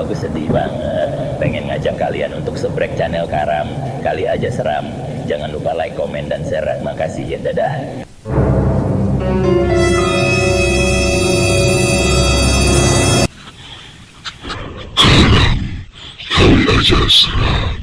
aku sedih banget. Pengen ngajak kalian untuk subscribe channel Karam. Kali aja seram. Jangan lupa like, komen, dan share. Makasih ya, dadah. Kali aja seram.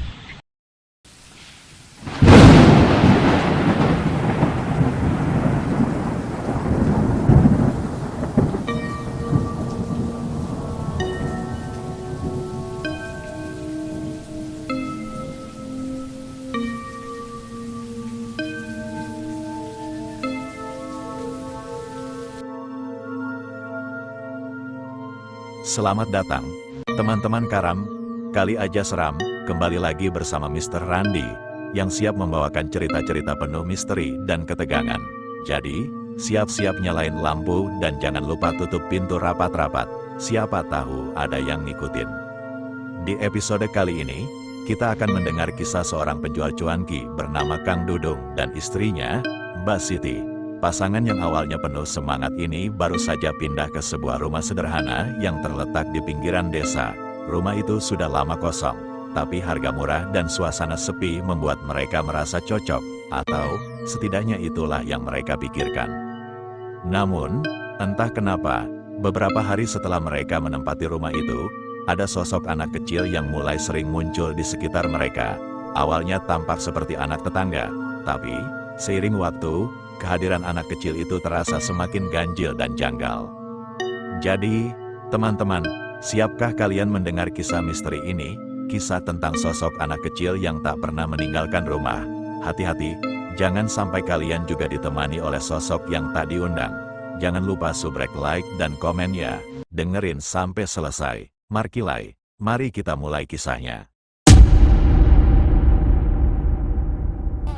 Selamat datang, teman-teman Karam, Kali Aja Seram, kembali lagi bersama Mr. Randi, yang siap membawakan cerita-cerita penuh misteri dan ketegangan. Jadi, siap-siap nyalain lampu dan jangan lupa tutup pintu rapat-rapat, siapa tahu ada yang ngikutin. Di episode kali ini, kita akan mendengar kisah seorang penjual cuanki bernama Kang Dudung dan istrinya, Mbak Siti. Pasangan yang awalnya penuh semangat ini baru saja pindah ke sebuah rumah sederhana yang terletak di pinggiran desa. Rumah itu sudah lama kosong, tapi harga murah dan suasana sepi membuat mereka merasa cocok, atau setidaknya itulah yang mereka pikirkan. Namun, entah kenapa, beberapa hari setelah mereka menempati rumah itu, ada sosok anak kecil yang mulai sering muncul di sekitar mereka. Awalnya tampak seperti anak tetangga, tapi seiring waktu, kehadiran anak kecil itu terasa semakin ganjil dan janggal. Jadi, teman-teman, siapkah kalian mendengar kisah misteri ini? Kisah tentang sosok anak kecil yang tak pernah meninggalkan rumah. Hati-hati, jangan sampai kalian juga ditemani oleh sosok yang tak diundang. Jangan lupa subrek, like, dan komen ya. Dengerin sampai selesai. Markilai, mari kita mulai kisahnya.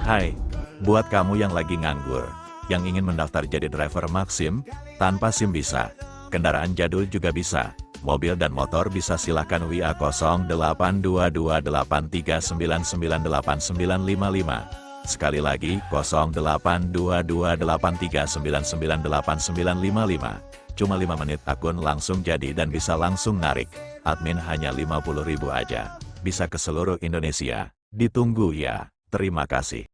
Hai. Buat kamu yang lagi nganggur, yang ingin mendaftar jadi driver Maxim, tanpa SIM bisa, kendaraan jadul juga bisa, mobil dan motor bisa, silahkan WA 082283998955. Sekali lagi 082283998955. Cuma 5 menit akun langsung jadi dan bisa langsung narik. Admin hanya 50.000 aja. Bisa ke seluruh Indonesia. Ditunggu ya. Terima kasih.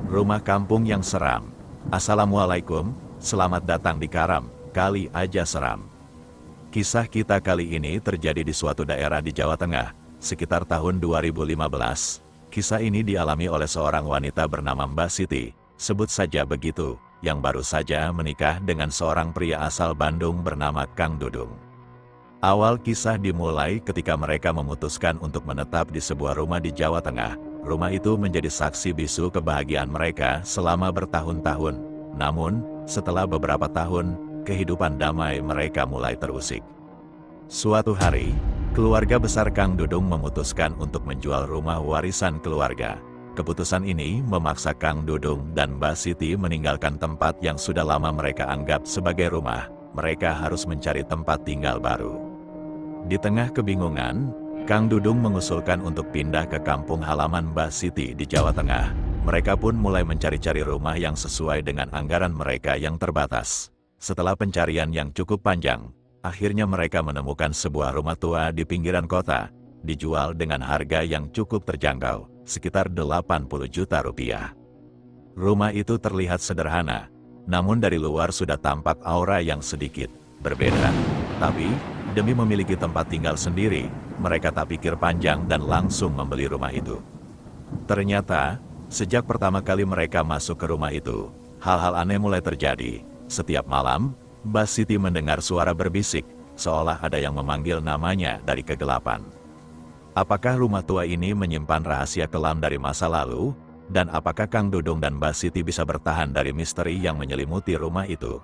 Rumah kampung yang seram. Assalamualaikum, selamat datang di Karam, Kali Aja Seram. Kisah kita kali ini terjadi di suatu daerah di Jawa Tengah, sekitar tahun 2015. Kisah ini dialami oleh seorang wanita bernama Mbak Siti, sebut saja begitu, yang baru saja menikah dengan seorang pria asal Bandung bernama Kang Dudung. Awal kisah dimulai ketika mereka memutuskan untuk menetap di sebuah rumah di Jawa Tengah. Rumah itu menjadi saksi bisu kebahagiaan mereka selama bertahun-tahun. Namun, setelah beberapa tahun, kehidupan damai mereka mulai terusik. Suatu hari, keluarga besar Kang Dudung memutuskan untuk menjual rumah warisan keluarga. Keputusan ini memaksa Kang Dudung dan Mbak Siti meninggalkan tempat yang sudah lama mereka anggap sebagai rumah. Mereka harus mencari tempat tinggal baru. Di tengah kebingungan, Kang Dudung mengusulkan untuk pindah ke kampung halaman Mbak Siti di Jawa Tengah. Mereka pun mulai mencari-cari rumah yang sesuai dengan anggaran mereka yang terbatas. Setelah pencarian yang cukup panjang, akhirnya mereka menemukan sebuah rumah tua di pinggiran kota, dijual dengan harga yang cukup terjangkau, sekitar 80 juta rupiah. Rumah itu terlihat sederhana, namun dari luar sudah tampak aura yang sedikit berbeda. Tapi, demi memiliki tempat tinggal sendiri, mereka tak pikir panjang dan langsung membeli rumah itu. Ternyata, sejak pertama kali mereka masuk ke rumah itu, hal-hal aneh mulai terjadi. Setiap malam, Mbak Siti mendengar suara berbisik, seolah ada yang memanggil namanya dari kegelapan. Apakah rumah tua ini menyimpan rahasia kelam dari masa lalu? Dan apakah Kang Dudung dan Mbak Siti bisa bertahan dari misteri yang menyelimuti rumah itu?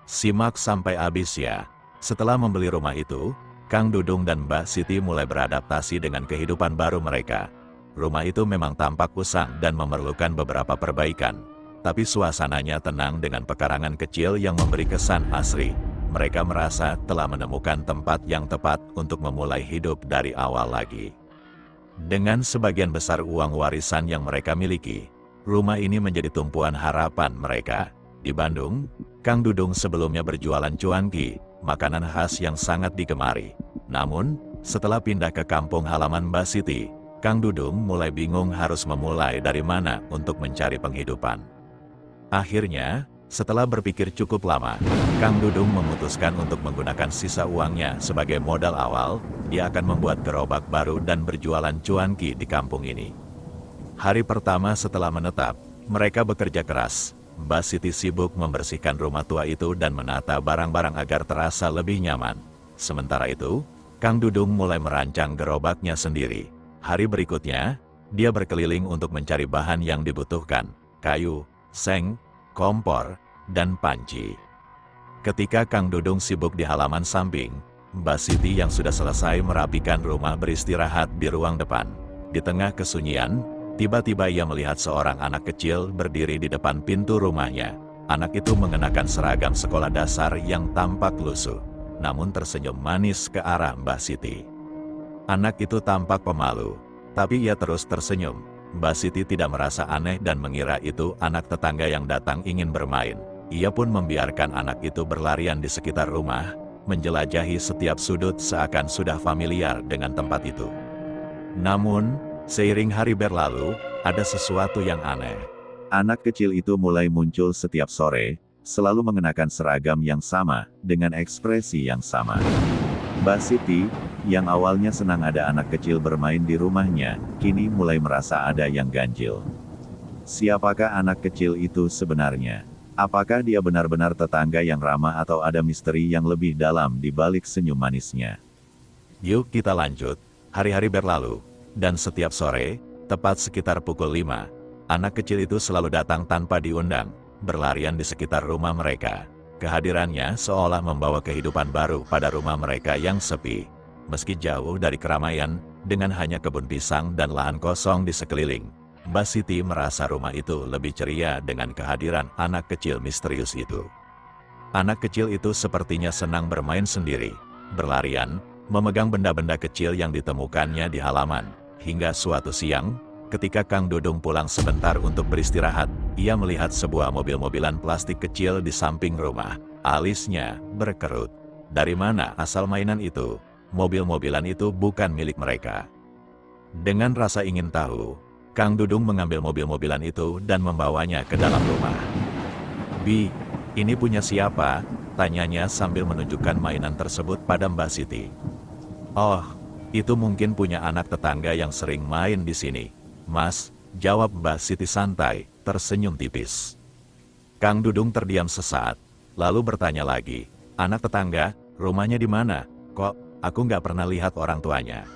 Simak sampai habis ya. Setelah membeli rumah itu, Kang Dudung dan Mbak Siti mulai beradaptasi dengan kehidupan baru mereka. Rumah itu memang tampak usang dan memerlukan beberapa perbaikan. Tapi suasananya tenang dengan pekarangan kecil yang memberi kesan asri. Mereka merasa telah menemukan tempat yang tepat untuk memulai hidup dari awal lagi. Dengan sebagian besar uang warisan yang mereka miliki, rumah ini menjadi tumpuan harapan mereka. Di Bandung, Kang Dudung sebelumnya berjualan cuanki, makanan khas yang sangat digemari. Namun, setelah pindah ke kampung halaman Mbak Siti, Kang Dudung mulai bingung harus memulai dari mana untuk mencari penghidupan. Akhirnya, setelah berpikir cukup lama, Kang Dudung memutuskan untuk menggunakan sisa uangnya sebagai modal awal. Dia akan membuat gerobak baru dan berjualan cuanki di kampung ini. Hari pertama setelah menetap, mereka bekerja keras. Mbak Siti sibuk membersihkan rumah tua itu dan menata barang-barang agar terasa lebih nyaman. Sementara itu, Kang Dudung mulai merancang gerobaknya sendiri. Hari berikutnya, dia berkeliling untuk mencari bahan yang dibutuhkan, kayu, seng, kompor, dan panci. Ketika Kang Dudung sibuk di halaman samping, Mbak Siti yang sudah selesai merapikan rumah beristirahat di ruang depan. Di tengah kesunyian, tiba-tiba ia melihat seorang anak kecil berdiri di depan pintu rumahnya. Anak itu mengenakan seragam sekolah dasar yang tampak lusuh, namun tersenyum manis ke arah Mbak Siti. Anak itu tampak pemalu, tapi ia terus tersenyum. Mbak Siti tidak merasa aneh dan mengira itu anak tetangga yang datang ingin bermain. Ia pun membiarkan anak itu berlarian di sekitar rumah, menjelajahi setiap sudut seakan sudah familiar dengan tempat itu. Namun, seiring hari berlalu, ada sesuatu yang aneh. Anak kecil itu mulai muncul setiap sore, selalu mengenakan seragam yang sama, dengan ekspresi yang sama. Mbak Siti, yang awalnya senang ada anak kecil bermain di rumahnya, kini mulai merasa ada yang ganjil. Siapakah anak kecil itu sebenarnya? Apakah dia benar-benar tetangga yang ramah atau ada misteri yang lebih dalam di balik senyum manisnya? Yuk kita lanjut. Hari-hari berlalu, dan setiap sore, tepat sekitar pukul 5, anak kecil itu selalu datang tanpa diundang, berlarian di sekitar rumah mereka. Kehadirannya seolah membawa kehidupan baru pada rumah mereka yang sepi. Meski jauh dari keramaian, dengan hanya kebun pisang dan lahan kosong di sekeliling, Mbak Siti merasa rumah itu lebih ceria dengan kehadiran anak kecil misterius itu. Anak kecil itu sepertinya senang bermain sendiri, berlarian, memegang benda-benda kecil yang ditemukannya di halaman. Hingga suatu siang, ketika Kang Dudung pulang sebentar untuk beristirahat, ia melihat sebuah mobil-mobilan plastik kecil di samping rumah. Alisnya berkerut. Dari mana asal mainan itu? Mobil-mobilan itu bukan milik mereka. Dengan rasa ingin tahu, Kang Dudung mengambil mobil-mobilan itu dan membawanya ke dalam rumah. "Bi, ini punya siapa?" tanyanya sambil menunjukkan mainan tersebut pada Mbak Siti. "Oh, itu mungkin punya anak tetangga yang sering main di sini, Mas," jawab Mbak Siti santai, tersenyum tipis. Kang Dudung terdiam sesaat, lalu bertanya lagi, "Anak tetangga, rumahnya di mana? Kok aku nggak pernah lihat orang tuanya?"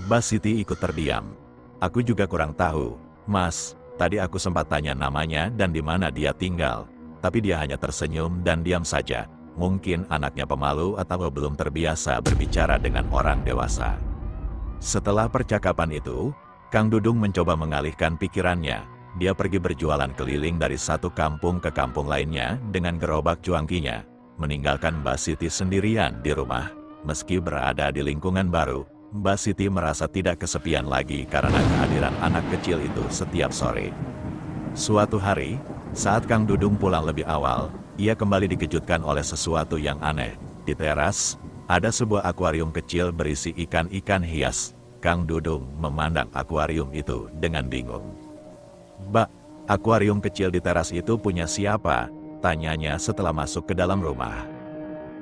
Mbak Siti ikut terdiam. "Aku juga kurang tahu, Mas. Tadi aku sempat tanya namanya dan di mana dia tinggal, tapi dia hanya tersenyum dan diam saja. Mungkin anaknya pemalu atau belum terbiasa berbicara dengan orang dewasa." Setelah percakapan itu, Kang Dudung mencoba mengalihkan pikirannya. Dia pergi berjualan keliling dari satu kampung ke kampung lainnya dengan gerobak cuankinya, meninggalkan Mbak Siti sendirian di rumah. Meski berada di lingkungan baru, Mbak Siti merasa tidak kesepian lagi karena kehadiran anak kecil itu setiap sore. Suatu hari, saat Kang Dudung pulang lebih awal, ia kembali dikejutkan oleh sesuatu yang aneh. Di teras, ada sebuah akuarium kecil berisi ikan-ikan hias. Kang Dudung memandang akuarium itu dengan bingung. "Mbak, akuarium kecil di teras itu punya siapa?" tanyanya setelah masuk ke dalam rumah.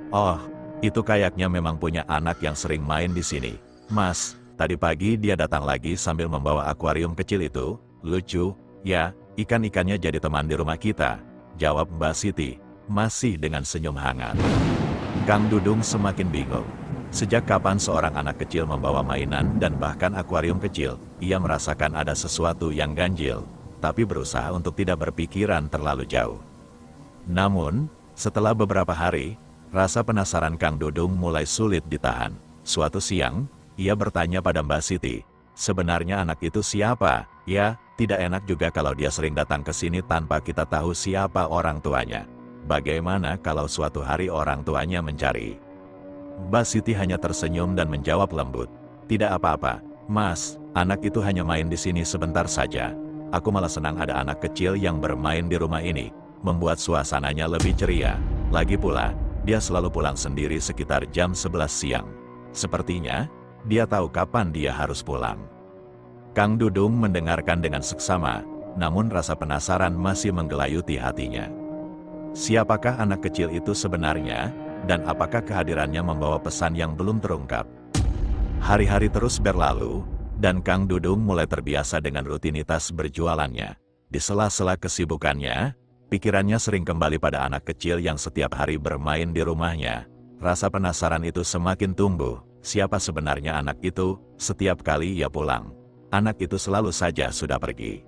"Oh, itu kayaknya memang punya anak yang sering main di sini, Mas. Tadi pagi dia datang lagi sambil membawa akuarium kecil itu. Lucu, ya, ikan-ikannya jadi teman di rumah kita," jawab Mbak Siti, masih dengan senyum hangat. Kang Dudung semakin bingung. Sejak kapan seorang anak kecil membawa mainan dan bahkan akuarium kecil? Ia merasakan ada sesuatu yang ganjil, tapi berusaha untuk tidak berpikiran terlalu jauh. Namun, setelah beberapa hari, rasa penasaran Kang Dudung mulai sulit ditahan. Suatu siang, ia bertanya pada Mbak Siti, "Sebenarnya anak itu siapa? Ya, tidak enak juga kalau dia sering datang ke sini tanpa kita tahu siapa orang tuanya. Bagaimana kalau suatu hari orang tuanya mencari?" Mbak Siti hanya tersenyum dan menjawab lembut, "Tidak apa-apa, Mas, anak itu hanya main di sini sebentar saja. Aku malah senang ada anak kecil yang bermain di rumah ini, membuat suasananya lebih ceria. Lagi pula, dia selalu pulang sendiri sekitar jam 11 siang. Sepertinya, dia tahu kapan dia harus pulang. Kang Dudung mendengarkan dengan seksama, namun rasa penasaran masih menggelayuti hatinya. Siapakah anak kecil itu sebenarnya, dan apakah kehadirannya membawa pesan yang belum terungkap? Hari-hari terus berlalu, dan Kang Dudung mulai terbiasa dengan rutinitas berjualannya. Di sela-sela kesibukannya, pikirannya sering kembali pada anak kecil yang setiap hari bermain di rumahnya. Rasa penasaran itu semakin tumbuh. Siapa sebenarnya anak itu? Setiap kali ia pulang, anak itu selalu saja sudah pergi.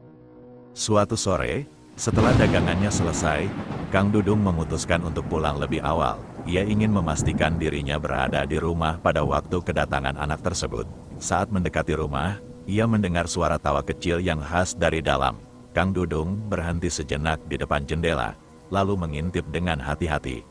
Suatu sore, setelah dagangannya selesai, Kang Dudung memutuskan untuk pulang lebih awal. Ia ingin memastikan dirinya berada di rumah pada waktu kedatangan anak tersebut. Saat mendekati rumah, ia mendengar suara tawa kecil yang khas dari dalam. Kang Dudung berhenti sejenak di depan jendela, lalu mengintip dengan hati-hati.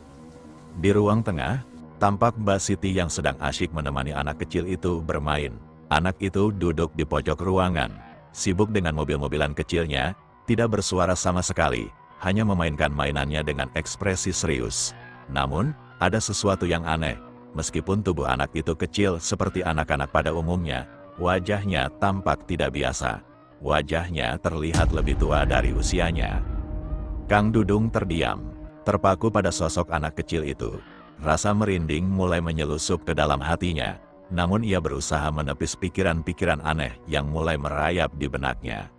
Di ruang tengah, tampak Mbak Siti yang sedang asyik menemani anak kecil itu bermain. Anak itu duduk di pojok ruangan, sibuk dengan mobil-mobilan kecilnya, tidak bersuara sama sekali, hanya memainkan mainannya dengan ekspresi serius. Namun, ada sesuatu yang aneh. Meskipun tubuh anak itu kecil seperti anak-anak pada umumnya, wajahnya tampak tidak biasa. Wajahnya terlihat lebih tua dari usianya. Kang Dudung terdiam, terpaku pada sosok anak kecil itu. Rasa merinding mulai menyelusup ke dalam hatinya, namun ia berusaha menepis pikiran-pikiran aneh yang mulai merayap di benaknya.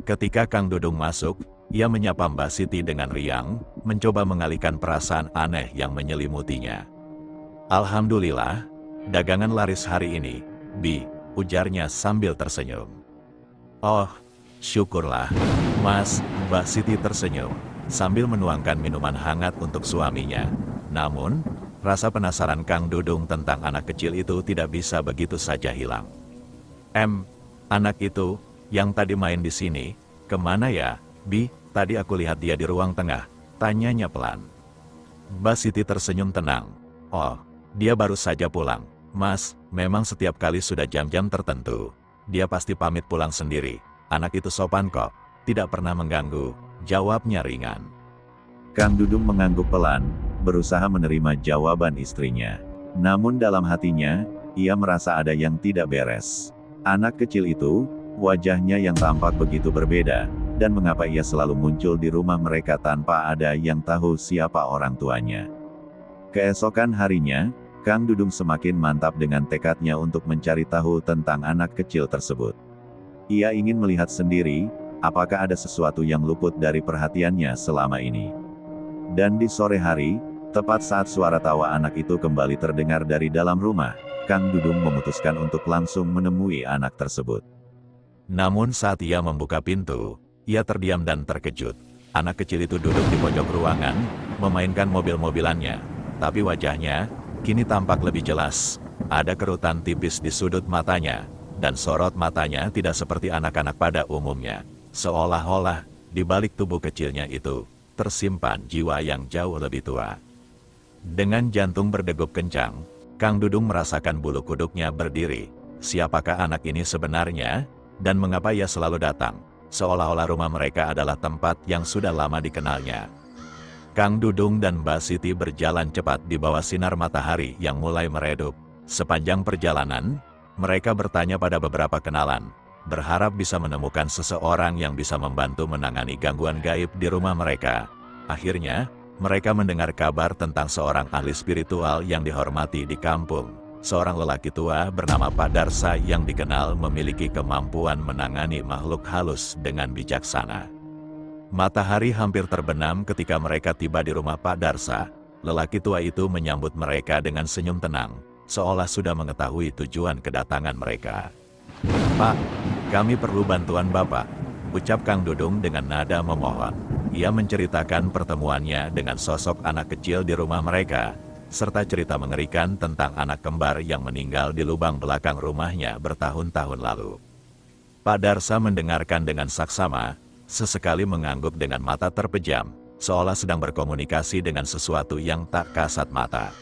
Ketika Kang Dudung masuk, ia menyapa Mbak Siti dengan riang, mencoba mengalihkan perasaan aneh yang menyelimutinya. "Alhamdulillah, dagangan laris hari ini, Bi," ujarnya sambil tersenyum. "Oh, syukurlah, Mas," Mbak Siti tersenyum, sambil menuangkan minuman hangat untuk suaminya. Namun, rasa penasaran Kang Dudung tentang anak kecil itu tidak bisa begitu saja hilang. Anak itu, yang tadi main di sini, kemana ya, Bi? Tadi aku lihat dia di ruang tengah," tanyanya pelan. Mbak Siti tersenyum tenang. "Oh, dia baru saja pulang, Mas, memang setiap kali sudah jam-jam tertentu. Dia pasti pamit pulang sendiri. Anak itu sopan kok, tidak pernah mengganggu," jawabnya ringan. Kang Dudung mengangguk pelan, berusaha menerima jawaban istrinya. Namun dalam hatinya, ia merasa ada yang tidak beres. Anak kecil itu, wajahnya yang tampak begitu berbeda, dan mengapa ia selalu muncul di rumah mereka tanpa ada yang tahu siapa orang tuanya. Keesokan harinya, Kang Dudung semakin mantap dengan tekadnya untuk mencari tahu tentang anak kecil tersebut. Ia ingin melihat sendiri, apakah ada sesuatu yang luput dari perhatiannya selama ini. Dan di sore hari, tepat saat suara tawa anak itu kembali terdengar dari dalam rumah, Kang Dudung memutuskan untuk langsung menemui anak tersebut. Namun saat ia membuka pintu, ia terdiam dan terkejut. Anak kecil itu duduk di pojok ruangan, memainkan mobil-mobilannya. Tapi wajahnya, kini tampak lebih jelas. Ada kerutan tipis di sudut matanya, dan sorot matanya tidak seperti anak-anak pada umumnya. Seolah-olah, di balik tubuh kecilnya itu, tersimpan jiwa yang jauh lebih tua. Dengan jantung berdegup kencang, Kang Dudung merasakan bulu kuduknya berdiri. Siapakah anak ini sebenarnya? Dan mengapa ia selalu datang? Seolah-olah rumah mereka adalah tempat yang sudah lama dikenalnya. Kang Dudung dan Mbak Siti berjalan cepat di bawah sinar matahari yang mulai meredup. Sepanjang perjalanan, mereka bertanya pada beberapa kenalan, berharap bisa menemukan seseorang yang bisa membantu menangani gangguan gaib di rumah mereka. Akhirnya, mereka mendengar kabar tentang seorang ahli spiritual yang dihormati di kampung. Seorang lelaki tua bernama Pak Darsa yang dikenal memiliki kemampuan menangani makhluk halus dengan bijaksana. Matahari hampir terbenam ketika mereka tiba di rumah Pak Darsa. Lelaki tua itu menyambut mereka dengan senyum tenang, seolah sudah mengetahui tujuan kedatangan mereka. "Pak, kami perlu bantuan Bapak," ucap Kang Dudung dengan nada memohon. Ia menceritakan pertemuannya dengan sosok anak kecil di rumah mereka, serta cerita mengerikan tentang anak kembar yang meninggal di lubang belakang rumahnya bertahun-tahun lalu. Pak Darsa mendengarkan dengan saksama, sesekali mengangguk dengan mata terpejam, seolah sedang berkomunikasi dengan sesuatu yang tak kasat mata.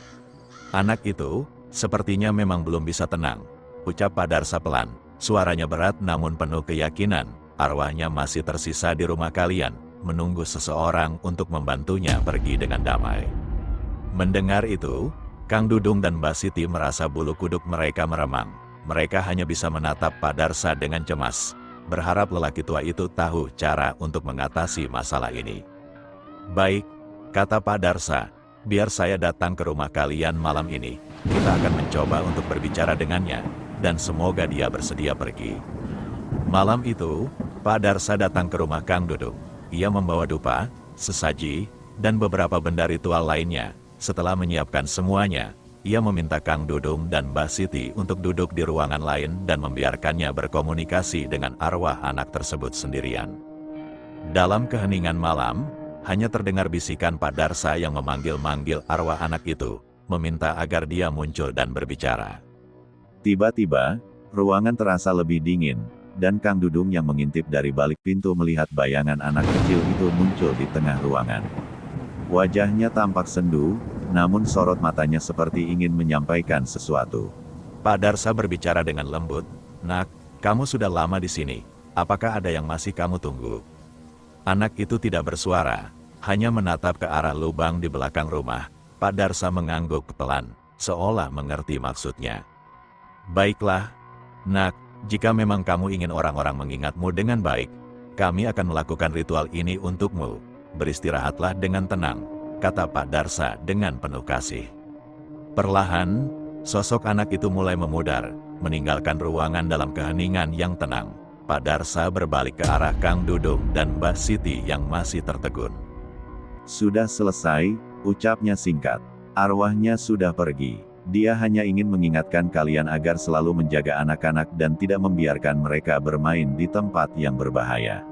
"Anak itu, sepertinya memang belum bisa tenang," ucap Pak Darsa pelan, suaranya berat namun penuh keyakinan. arwahnya masih tersisa di rumah kalian, menunggu seseorang untuk membantunya pergi dengan damai. Mendengar itu, Kang Dudung dan Mbak Siti merasa bulu kuduk mereka meremang. Mereka hanya bisa menatap Pak Darsa dengan cemas, berharap lelaki tua itu tahu cara untuk mengatasi masalah ini. "Baik," kata Pak Darsa, "biar saya datang ke rumah kalian malam ini. Kita akan mencoba untuk berbicara dengannya, dan semoga dia bersedia pergi." Malam itu, Pak Darsa datang ke rumah Kang Dudung. Ia membawa dupa, sesaji, dan beberapa benda ritual lainnya. Setelah menyiapkan semuanya, ia meminta Kang Dudung dan Mbak Siti untuk duduk di ruangan lain dan membiarkannya berkomunikasi dengan arwah anak tersebut sendirian. Dalam keheningan malam, hanya terdengar bisikan Pak Darsa yang memanggil-manggil arwah anak itu, meminta agar dia muncul dan berbicara. Tiba-tiba, ruangan terasa lebih dingin, dan Kang Dudung yang mengintip dari balik pintu melihat bayangan anak kecil itu muncul di tengah ruangan. Wajahnya tampak sendu, namun sorot matanya seperti ingin menyampaikan sesuatu. Pak Darsa berbicara dengan lembut, "Nak, kamu sudah lama di sini. Apakah ada yang masih kamu tunggu?" Anak itu tidak bersuara, hanya menatap ke arah lubang di belakang rumah. Pak Darsa mengangguk pelan, seolah mengerti maksudnya. "Baiklah, Nak, jika memang kamu ingin orang-orang mengingatmu dengan baik, kami akan melakukan ritual ini untukmu. Beristirahatlah dengan tenang," kata Pak Darsa dengan penuh kasih. Perlahan, sosok anak itu mulai memudar, meninggalkan ruangan dalam keheningan yang tenang. Pak Darsa berbalik ke arah Kang Dudung dan Mbak Siti yang masih tertegun. "Sudah selesai," ucapnya singkat. "Arwahnya sudah pergi. Dia hanya ingin mengingatkan kalian agar selalu menjaga anak-anak dan tidak membiarkan mereka bermain di tempat yang berbahaya."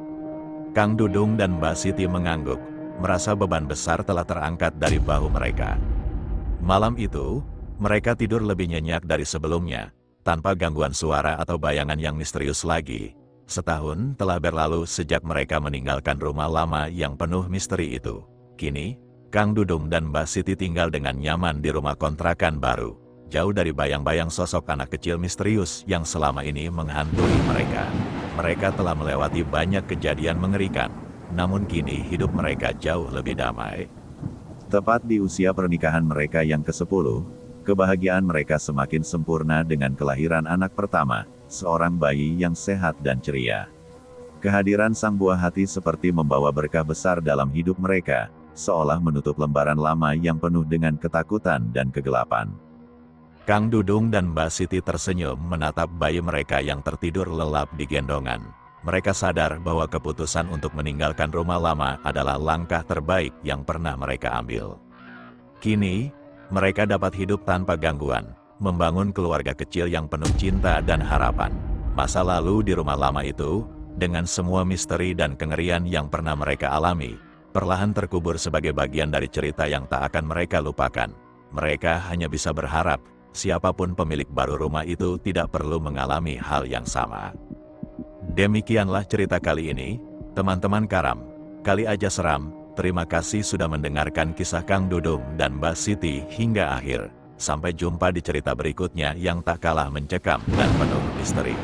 Kang Dudung dan Mbak Siti mengangguk, merasa beban besar telah terangkat dari bahu mereka. Malam itu, mereka tidur lebih nyenyak dari sebelumnya, tanpa gangguan suara atau bayangan yang misterius lagi. Setahun telah berlalu sejak mereka meninggalkan rumah lama yang penuh misteri itu. Kini, Kang Dudung dan Mbak Siti tinggal dengan nyaman di rumah kontrakan baru, jauh dari bayang-bayang sosok anak kecil misterius yang selama ini menghantui mereka. Mereka telah melewati banyak kejadian mengerikan, namun kini hidup mereka jauh lebih damai. Tepat di usia pernikahan mereka yang ke-10, kebahagiaan mereka semakin sempurna dengan kelahiran anak pertama, seorang bayi yang sehat dan ceria. Kehadiran sang buah hati seperti membawa berkah besar dalam hidup mereka, seolah menutup lembaran lama yang penuh dengan ketakutan dan kegelapan. Kang Dudung dan Mbak Siti tersenyum menatap bayi mereka yang tertidur lelap di gendongan. Mereka sadar bahwa keputusan untuk meninggalkan rumah lama adalah langkah terbaik yang pernah mereka ambil. Kini, mereka dapat hidup tanpa gangguan, membangun keluarga kecil yang penuh cinta dan harapan. Masa lalu di rumah lama itu, dengan semua misteri dan kengerian yang pernah mereka alami, perlahan terkubur sebagai bagian dari cerita yang tak akan mereka lupakan. Mereka hanya bisa berharap, siapapun pemilik baru rumah itu tidak perlu mengalami hal yang sama. Demikianlah cerita kali ini, teman-teman Karam. Kali aja seram, terima kasih sudah mendengarkan kisah Kang Dudung dan Mbak Siti hingga akhir. Sampai jumpa di cerita berikutnya yang tak kalah mencekam dan penuh misteri.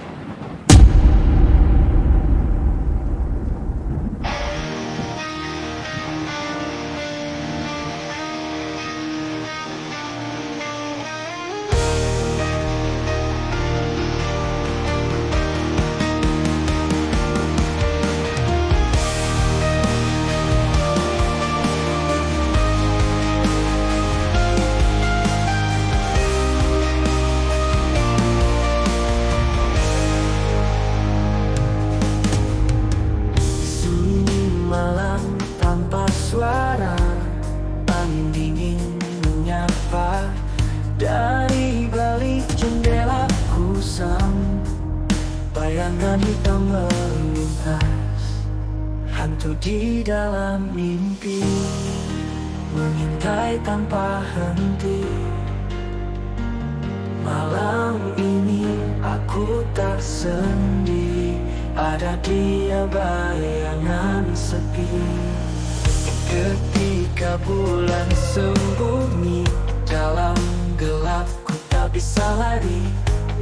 Suara angin dingin menyapa dari balik jendela kusam. Bayangan hitam melintas, hantu di dalam mimpi mengintai tanpa henti. Malam ini aku tak sendiri, ada dia bayangan sepi. Ketika bulan sembunyi dalam gelap, ku tak bisa lari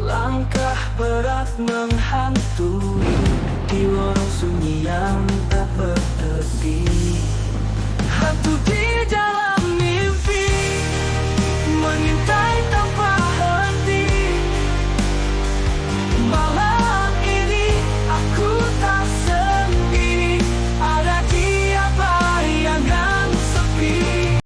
Langkah berat menghantui di lorong sunyi